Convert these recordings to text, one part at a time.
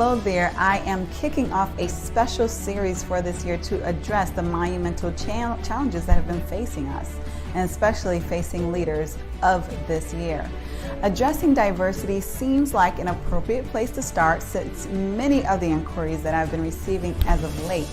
Hello there. I am kicking off a special series for this year to address the monumental challenges that have been facing us, and especially facing leaders of this year. Addressing diversity seems like an appropriate place to start, since many of the inquiries that I've been receiving as of late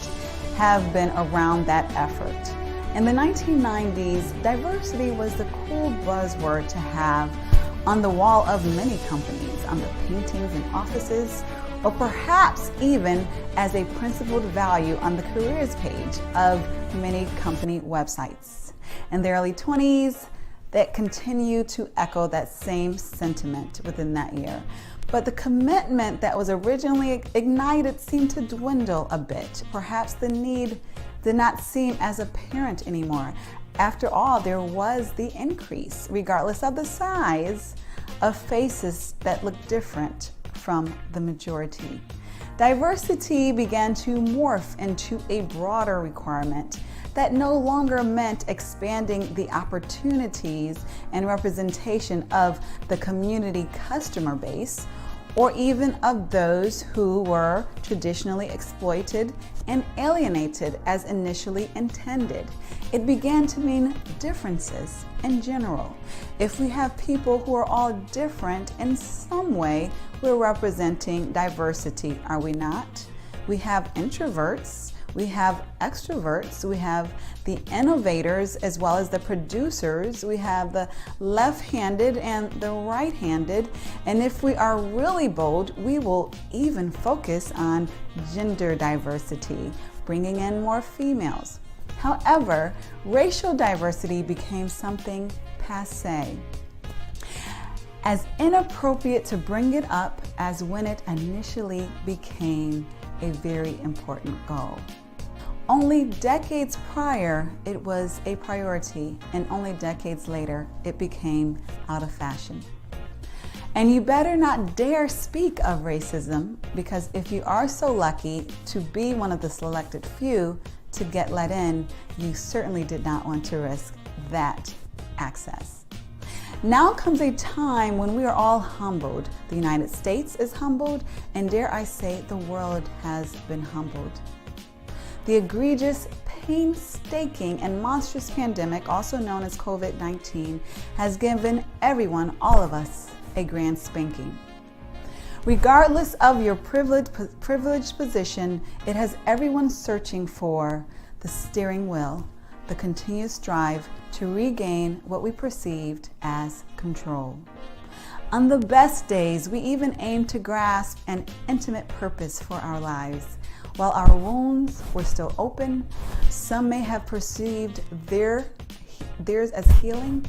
have been around that effort. In the 1990s, diversity was the cool buzzword to have on the wall of many companies, on the paintings in offices, or perhaps even as a principled value on the careers page of many company websites. In the early 20s, that continued to echo that same sentiment within that year. But the commitment that was originally ignited seemed to dwindle a bit. Perhaps the need did not seem as apparent anymore. After all, there was the increase, regardless of the size, of faces that looked different from the majority. Diversity began to morph into a broader requirement that no longer meant expanding the opportunities and representation of the community customer base, or even of those who were traditionally exploited and alienated as initially intended. It began to mean differences in general. If we have people who are all different in some way, we're representing diversity, are we not? We have introverts, we have extroverts, we have the innovators as well as the producers, we have the left-handed and the right-handed, and if we are really bold, we will even focus on gender diversity, bringing in more females. However, racial diversity became something passé, as inappropriate to bring it up as when it initially became a very important goal. Only decades prior, it was a priority, and only decades later, it became out of fashion. And you better not dare speak of racism, because if you are so lucky to be one of the selected few to get let in, you certainly did not want to risk that access. Now comes a time when we are all humbled. The United States is humbled, and dare I say, the world has been humbled. The egregious, painstaking, and monstrous pandemic, also known as COVID-19, has given everyone, all of us, a grand spanking. Regardless of your privileged position, it has everyone searching for the steering wheel, the continuous drive to regain what we perceived as control. On the best days, we even aim to grasp an intimate purpose for our lives. While our wounds were still open, some may have perceived theirs as healing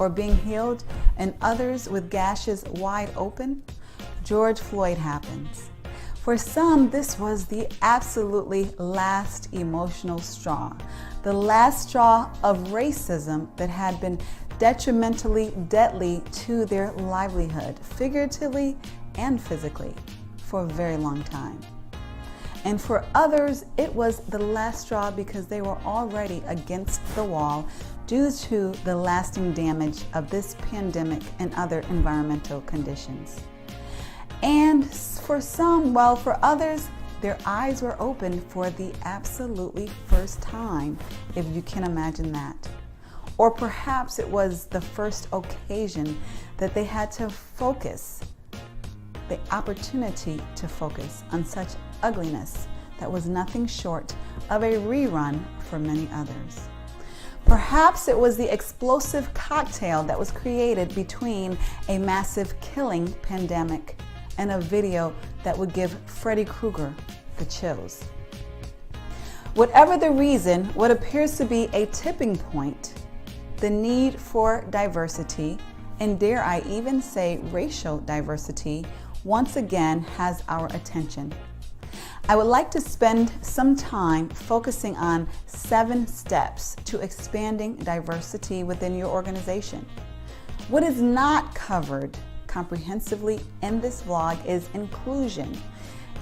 or being healed, and others with gashes wide open. George Floyd happens. For some, this was the absolutely last emotional straw, the last straw of racism that had been detrimentally deadly to their livelihood, figuratively and physically, for a very long time. And for others, it was the last straw because they were already against the wall due to the lasting damage of this pandemic and other environmental conditions. And for some, well, for others, their eyes were opened for the absolutely first time, if you can imagine that. Or perhaps it was the first occasion that they had to focus, the opportunity to focus on such ugliness that was nothing short of a rerun for many others. Perhaps it was the explosive cocktail that was created between a massive killing pandemic and a video that would give Freddy Krueger the chills. Whatever the reason, what appears to be a tipping point, the need for diversity, and dare I even say racial diversity, once again has our attention. I would like to spend some time focusing on 7 steps to expanding diversity within your organization. What is not covered comprehensively in this vlog is inclusion.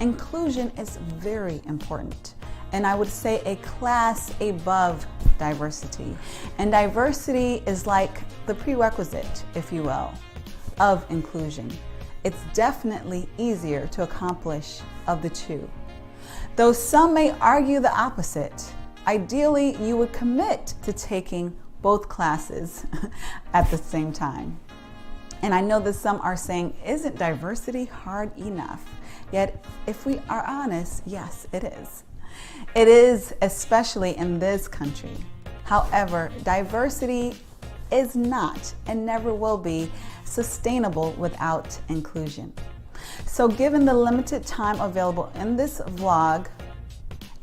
Inclusion is very important, and I would say a class above diversity. And diversity is like the prerequisite, if you will, of inclusion. it's definitely easier to accomplish of the two. Though some may argue the opposite, ideally you would commit to taking both classes at the same time. And I know that some are saying, isn't diversity hard enough? Yet, if we are honest, yes, it is. It is, especially in this country. However, diversity is not and never will be sustainable without inclusion. So given the limited time available in this vlog,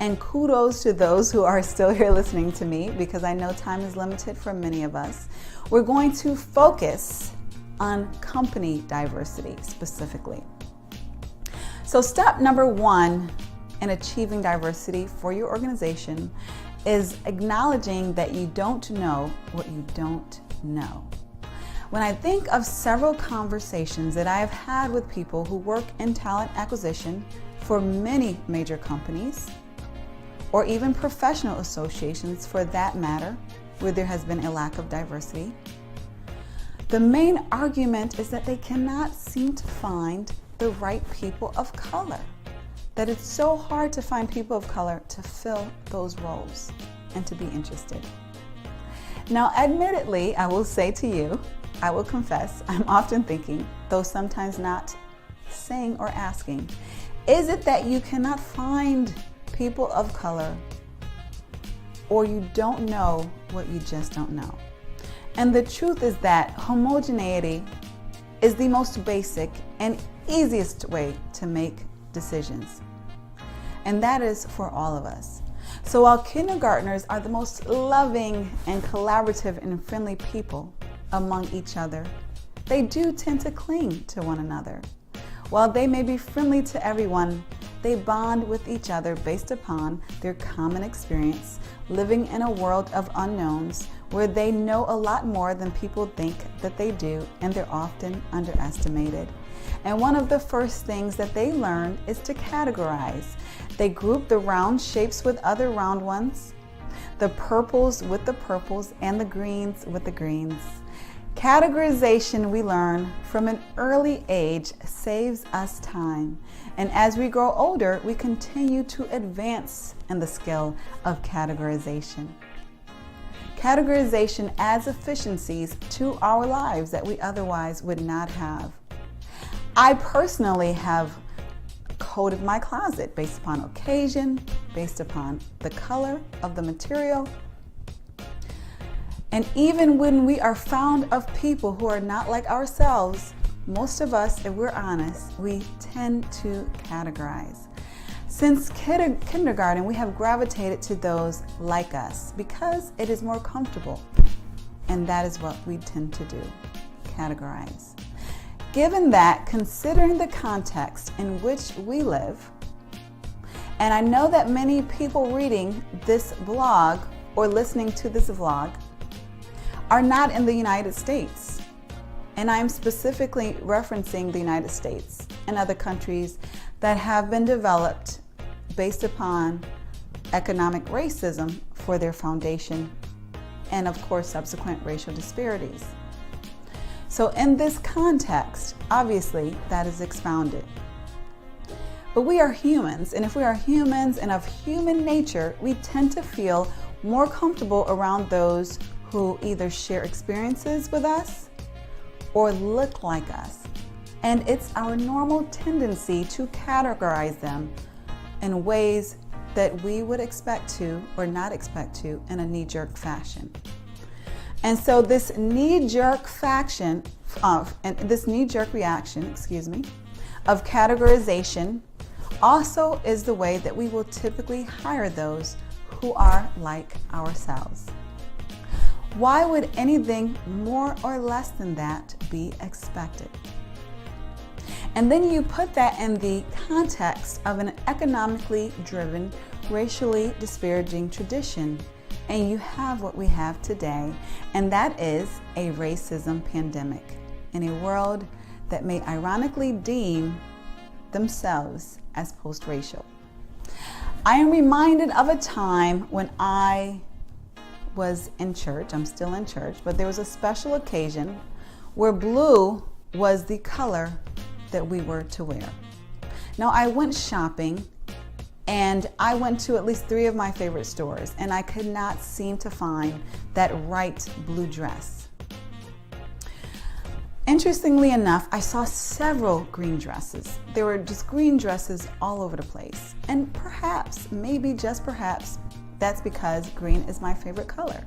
and kudos to those who are still here listening to me, because I know time is limited for many of us, we're going to focus on company diversity specifically. So step number one in achieving diversity for your organization is acknowledging that you don't know what you don't know. When I think of several conversations that I have had with people who work in talent acquisition for many major companies, or even professional associations for that matter, where there has been a lack of diversity, the main argument is that they cannot seem to find the right people of color. That it's so hard to find people of color to fill those roles and to be interested. Now, admittedly, I will say to you, I will confess, I'm often thinking, though sometimes not saying or asking, is it that you cannot find people of color, or you don't know what you just don't know? And the truth is that homogeneity is the most basic and easiest way to make decisions. And that is for all of us. So while kindergartners are the most loving and collaborative and friendly people among each other, they do tend to cling to one another. While they may be friendly to everyone, they bond with each other based upon their common experience living in a world of unknowns where they know a lot more than people think that they do, and they're often underestimated. And one of the first things that they learn is to categorize. They group the round shapes with other round ones, the purples with the purples, and the greens with the greens. Categorization, we learn from an early age, saves us time. And as we grow older, we continue to advance in the skill of categorization. Categorization adds efficiencies to our lives that we otherwise would not have. I personally have coded my closet based upon occasion, based upon the color of the material. And even when we are found of people who are not like ourselves, most of us, if we're honest, we tend to categorize. Since kindergarten, we have gravitated to those like us because it is more comfortable. And that is what we tend to do, categorize. Given that, considering the context in which we live, and I know that many people reading this blog or listening to this vlog are not in the United States. And I'm specifically referencing the United States and other countries that have been developed based upon economic racism for their foundation, and of course subsequent racial disparities. So in this context, obviously that is expounded. But we are humans, and if we are humans and of human nature, we tend to feel more comfortable around those who either share experiences with us or look like us. And it's our normal tendency to categorize them in ways that we would expect to or not expect to in a knee-jerk fashion. And so this knee-jerk reaction of categorization also is the way that we will typically hire those who are like ourselves. Why would anything more or less than that be expected? And then you put that in the context of an economically driven, racially disparaging tradition, and you have what we have today, and that is a racism pandemic in a world that may ironically deem themselves as post-racial. I am reminded of a time when I was in church. I'm still in church, but there was a special occasion where blue was the color that we were to wear. Now, I went shopping and I went to at least 3 of my favorite stores, and I could not seem to find that right blue dress. Interestingly enough, I saw several green dresses. There were just green dresses all over the place. And perhaps, maybe just perhaps, that's because green is my favorite color.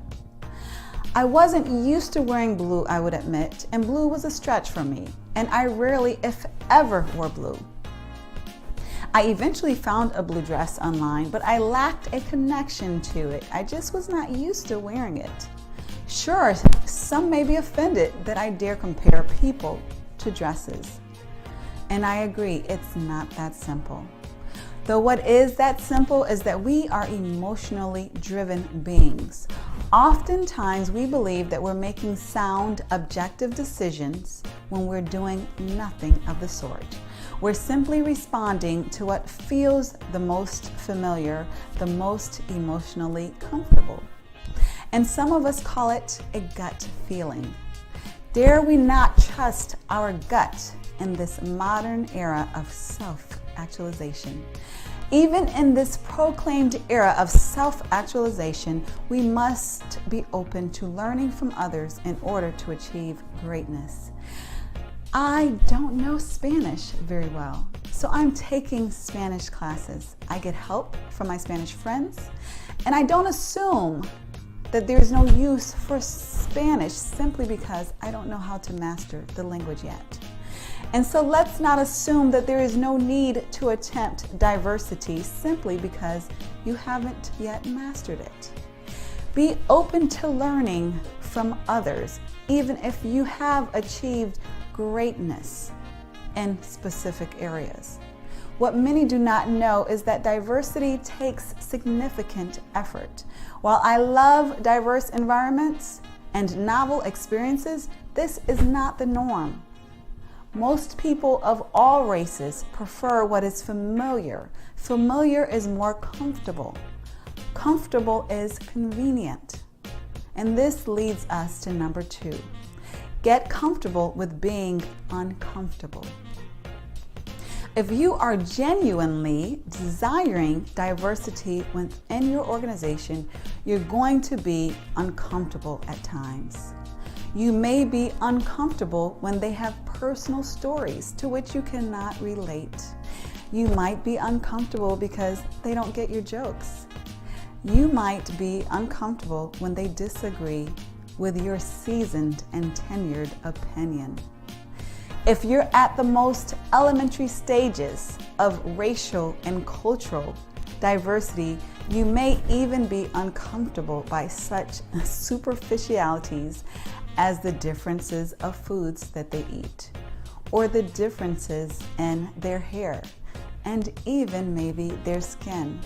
I wasn't used to wearing blue, I would admit, and blue was a stretch for me, and I rarely, if ever, wore blue. I eventually found a blue dress online, but I lacked a connection to it. I just was not used to wearing it. Sure, some may be offended that I dare compare people to dresses. And I agree, it's not that simple. Though what is that simple is that we are emotionally driven beings. Oftentimes we believe that we're making sound, objective decisions when we're doing nothing of the sort. We're simply responding to what feels the most familiar, the most emotionally comfortable. And some of us call it a gut feeling. Dare we not trust our gut in this modern era of self-actualization? Even in this proclaimed era of self-actualization, we must be open to learning from others in order to achieve greatness. I don't know Spanish very well, so I'm taking Spanish classes. I get help from my Spanish friends, and I don't assume that there's no use for Spanish simply because I don't know how to master the language yet. And so let's not assume that there is no need to attempt diversity simply because you haven't yet mastered it. Be open to learning from others, even if you have achieved greatness in specific areas. What many do not know is that diversity takes significant effort. While I love diverse environments and novel experiences, this is not the norm. Most people of all races prefer what is familiar. Familiar is more comfortable. Comfortable is convenient. And this leads us to number 2. Get comfortable with being uncomfortable. If you are genuinely desiring diversity within your organization, you're going to be uncomfortable at times. You may be uncomfortable when they have personal stories to which you cannot relate. You might be uncomfortable because they don't get your jokes. You might be uncomfortable when they disagree with your seasoned and tenured opinion. If you're at the most elementary stages of racial and cultural diversity, you may even be uncomfortable by such superficialities as the differences of foods that they eat, or the differences in their hair, and even maybe their skin.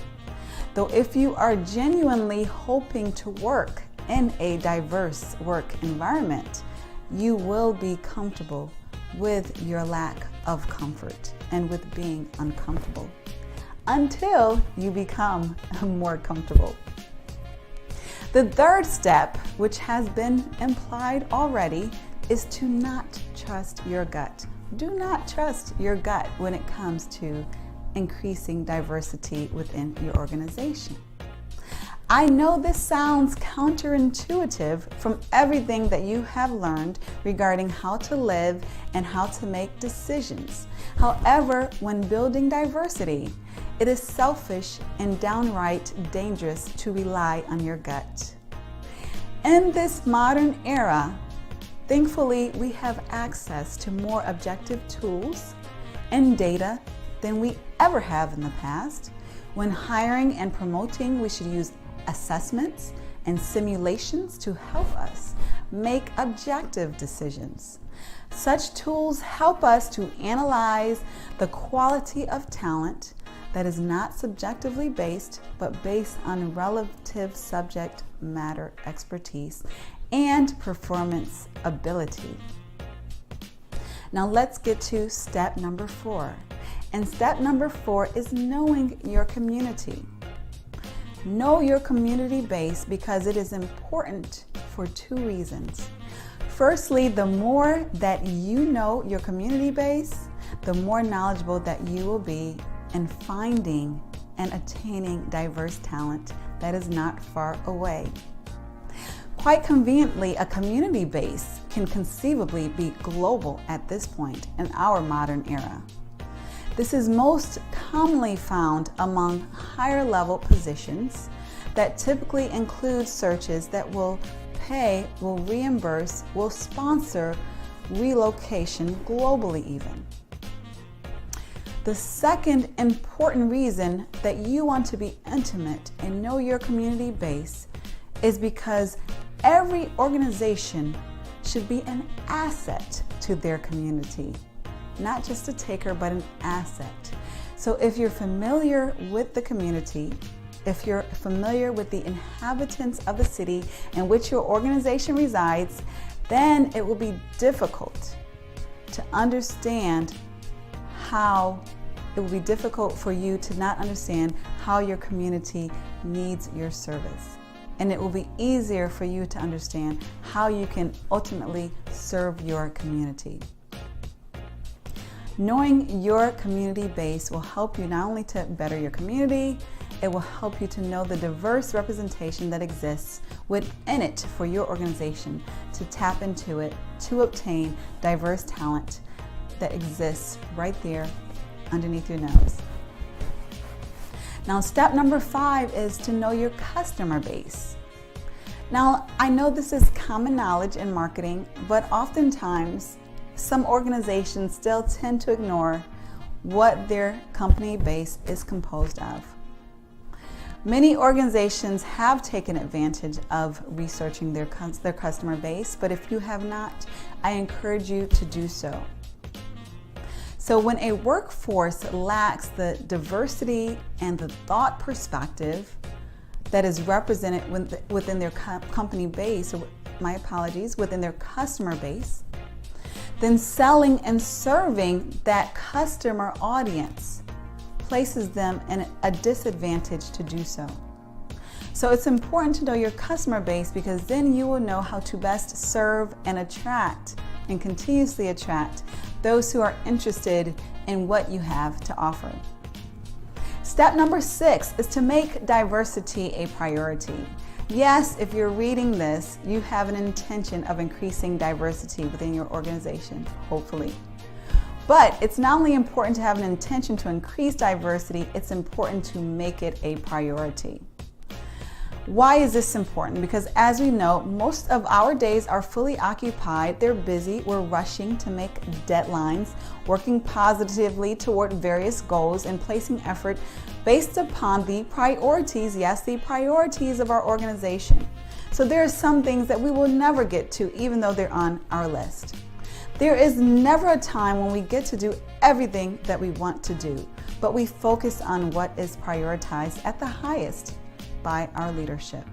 Though if you are genuinely hoping to work in a diverse work environment, you will be comfortable with your lack of comfort and with being uncomfortable until you become more comfortable. The third step, which has been implied already, is to not trust your gut. Do not trust your gut when it comes to increasing diversity within your organization. I know this sounds counterintuitive from everything that you have learned regarding how to live and how to make decisions. However, when building diversity, it is selfish and downright dangerous to rely on your gut. In this modern era, thankfully, we have access to more objective tools and data than we ever have in the past. When hiring and promoting, we should use assessments and simulations to help us make objective decisions. Such tools help us to analyze the quality of talent that is not subjectively based, but based on relative subject matter expertise and performance ability. Now let's get to step number 4. And step number 4 is knowing your community. Know your community base because it is important for 2 reasons. Firstly, the more that you know your community base, the more knowledgeable that you will be in finding and attaining diverse talent that is not far away. Quite conveniently, a community base can conceivably be global at this point in our modern era. This is most commonly found among higher level positions that typically include searches that will pay, will reimburse, will sponsor relocation globally even. The second important reason that you want to be intimate and know your community base is because every organization should be an asset to their community. Not just a taker, but an asset. So if you're familiar with the community, if you're familiar with the inhabitants of the city in which your organization resides, then it will be difficult to understand it will be difficult for you to not understand how your community needs your service. And it will be easier for you to understand how you can ultimately serve your community. Knowing your community base will help you not only to better your community, it will help you to know the diverse representation that exists within it for your organization, to tap into it, to obtain diverse talent that exists right there underneath your nose. Now, step number 5 is to know your customer base. Now, I know this is common knowledge in marketing, but oftentimes some organizations still tend to ignore what their company base is composed of. Many organizations have taken advantage of researching their customer base, but if you have not, I encourage you to do so. So when a workforce lacks the diversity and the thought perspective that is represented within their company base, or within their customer base, then selling and serving that customer audience places them in a disadvantage to do so. So it's important to know your customer base, because then you will know how to best serve and attract and continuously attract those who are interested in what you have to offer. Step number 6 is to make diversity a priority. Yes, if you're reading this, you have an intention of increasing diversity within your organization, hopefully. But it's not only important to have an intention to increase diversity, it's important to make it a priority. Why is this important? Because as we know, most of our days are fully occupied. They're busy. We're rushing to make deadlines, working positively toward various goals, and placing effort based upon the priorities, yes, the priorities of our organization. So there are some things that we will never get to, even though they're on our list. There is never a time when we get to do everything that we want to do, but we focus on what is prioritized at the highest by our leadership.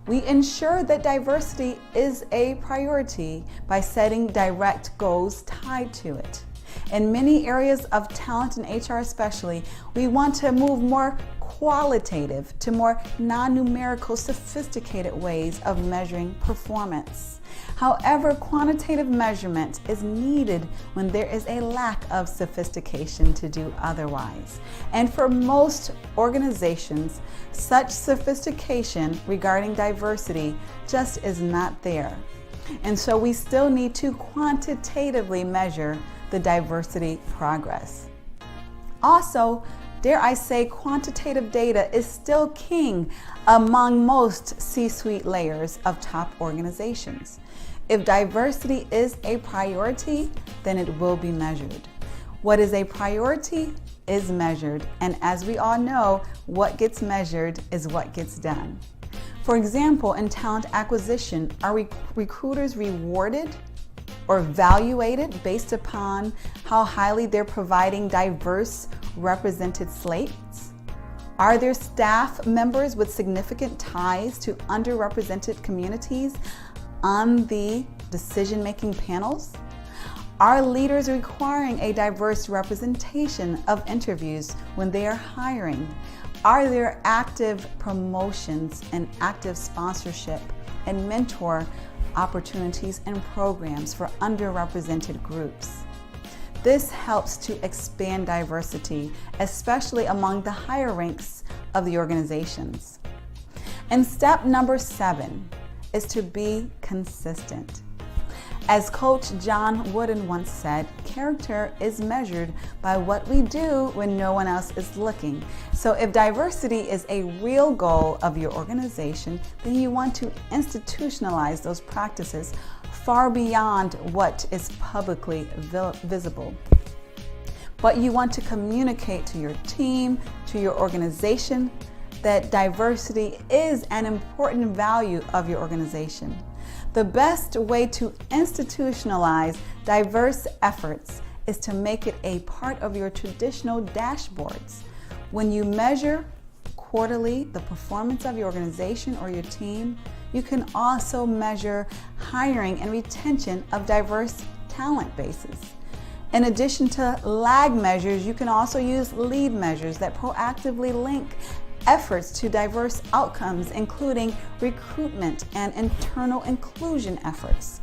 We ensure that diversity is a priority by setting direct goals tied to it. In many areas of talent and HR especially, we want to move more qualitative to more non-numerical, sophisticated ways of measuring performance. However, quantitative measurement is needed when there is a lack of sophistication to do otherwise. And for most organizations, such sophistication regarding diversity just is not there. And so we still need to quantitatively measure the diversity progress. Also, dare I say, quantitative data is still king among most C-suite layers of top organizations. If diversity is a priority, then it will be measured. What is a priority is measured, and as we all know, what gets measured is what gets done. For example, in talent acquisition, are recruiters rewarded or evaluated based upon how highly they're providing diverse represented slates? Are there staff members with significant ties to underrepresented communities on the decision-making panels? Are leaders requiring a diverse representation of interviews when they are hiring? Are there active promotions and active sponsorship and mentor opportunities and programs for underrepresented groups. This helps to expand diversity, especially among the higher ranks of the organizations. And step number 7 is to be consistent. As Coach John Wooden once said, character is measured by what we do when no one else is looking. So if diversity is a real goal of your organization, then you want to institutionalize those practices far beyond what is publicly visible. But you want to communicate to your team, to your organization, that diversity is an important value of your organization. The best way to institutionalize diverse efforts is to make it a part of your traditional dashboards. When you measure quarterly the performance of your organization or your team, you can also measure hiring and retention of diverse talent bases. In addition to lag measures, you can also use lead measures that proactively link efforts to diverse outcomes, including recruitment and internal inclusion efforts.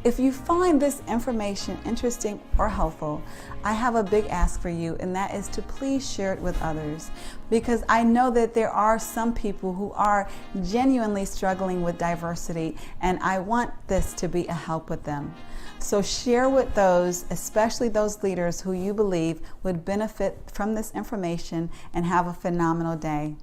If you find this information interesting or helpful, I have a big ask for you, and that is to please share it with others, because I know that there are some people who are genuinely struggling with diversity, and I want this to be a help with them. So share with those, especially those leaders who you believe would benefit from this information, and have a phenomenal day.